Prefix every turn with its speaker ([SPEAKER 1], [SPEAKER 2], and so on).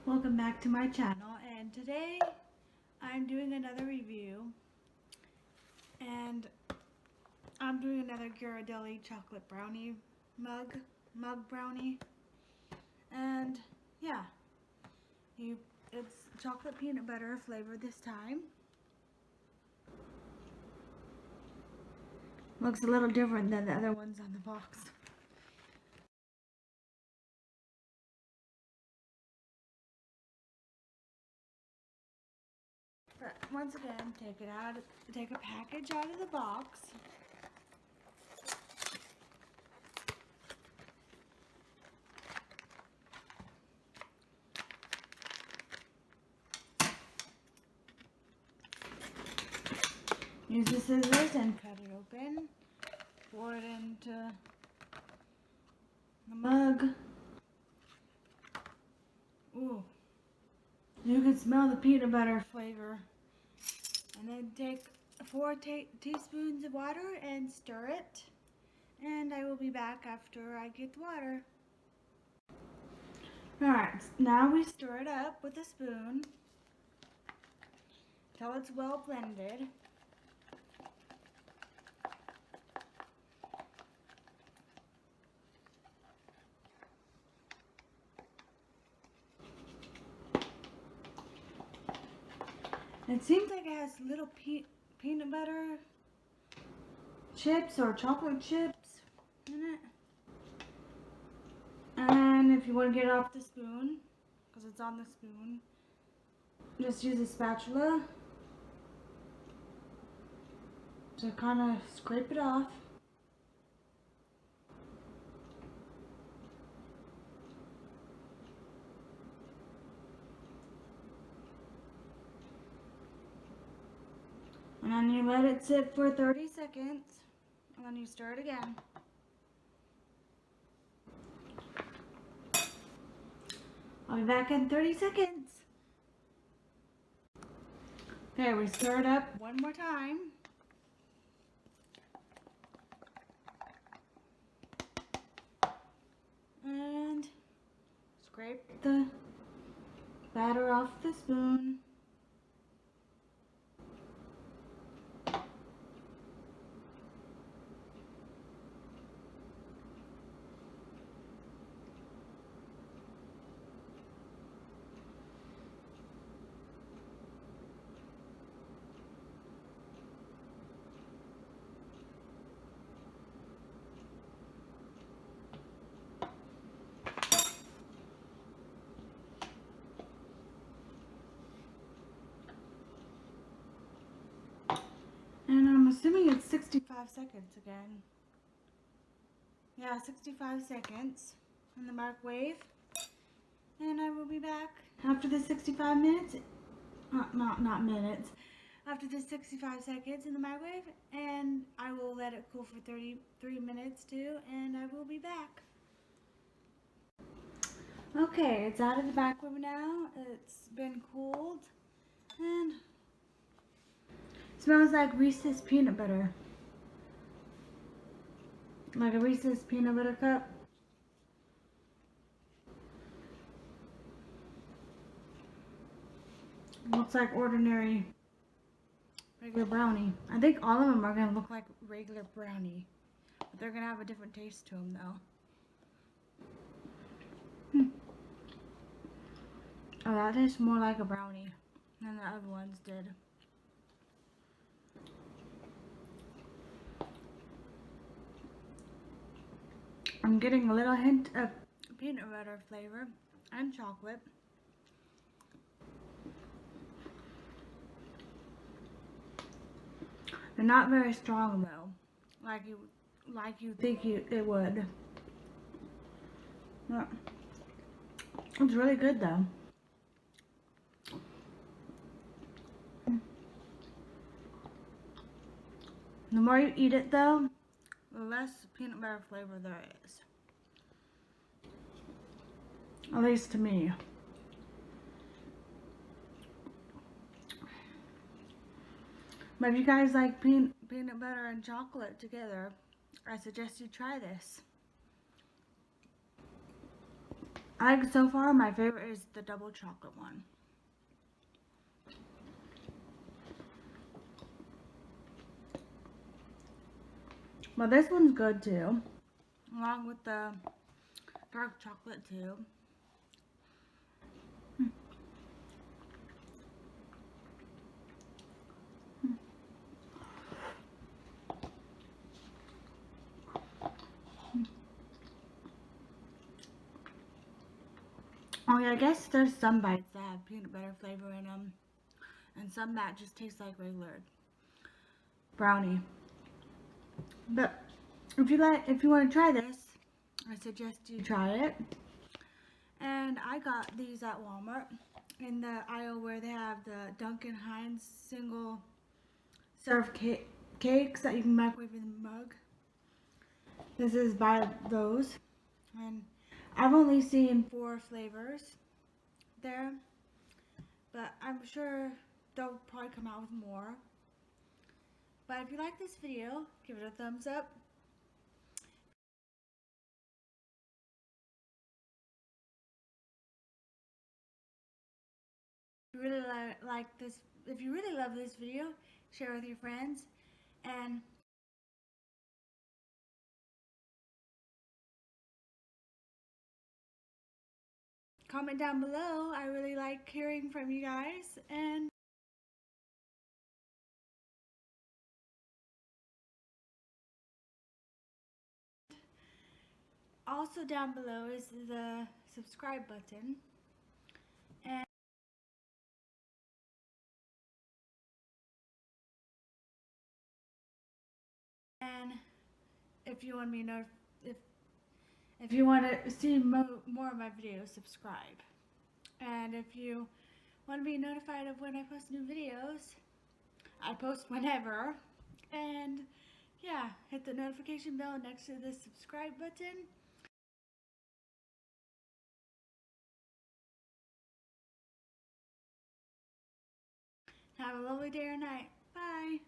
[SPEAKER 1] Welcome back to my channel, and today I'm doing another review, and I'm doing another Ghirardelli chocolate brownie mug brownie. And yeah, it's chocolate peanut butter flavor this time. Looks a little different than the other ones on the box. But once again, take a package out of the box. Use the scissors and cut it open. Pour it into the mug. Ooh, you can smell the peanut butter flavor. And then take 4 teaspoons of water and stir it. And I will be back after I get the water. Alright, now we stir it up with a spoon till it's well blended. It seems like it has little peanut butter chips or chocolate chips in it. And if you want to get it off the spoon, because it's on the spoon, just use a spatula to kind of scrape it off. And then you let it sit for 30 seconds, and then you stir it again. I'll be back in 30 seconds. Okay, we stir it up one more time. And scrape the batter off the spoon. And I'm assuming it's 65 seconds again. Yeah, 65 seconds in the microwave. And I will be back after the 65 minutes. Not minutes. After the 65 seconds in the microwave. And I will let it cool for 33 minutes too. And I will be back. Okay, it's out of the microwave now. It's been cooled. And smells like Reese's peanut butter. Like a Reese's peanut butter cup. Looks like ordinary regular brownie. I think all of them are going to look like regular brownie. But they're going to have a different taste to them though. Oh, that tastes more like a brownie than the other ones did. I'm getting a little hint of peanut butter flavor and chocolate. They're not very strong though, like you think it would. Yeah. It's really good though. The more you eat it though, the less peanut butter flavor there is. At least to me. But if you guys like peanut butter and chocolate together, I suggest you try this. I like so far my favorite is the double chocolate one. Well, this one's good too, along with the dark chocolate too. Oh yeah, I guess there's some bites that have peanut butter flavor in them, and some that just taste like regular brownie. But if you want to try this, I suggest you try it. And I got these at Walmart in the aisle where they have the Duncan Hines single serve cakes that you can microwave in the mug. This is by those, and I've only seen 4 flavors there, but I'm sure they'll probably come out with more. But if you like this video, give it a thumbs up. If you really like this, if you really love this video, share with your friends, and comment down below. I really like hearing from you guys. And also down below is the subscribe button. And if you want me to if you want to see more of my videos, subscribe. And if you want to be notified of when I post new videos, I post whenever. And yeah, hit the notification bell next to the subscribe button. Have a lovely day or night. Bye.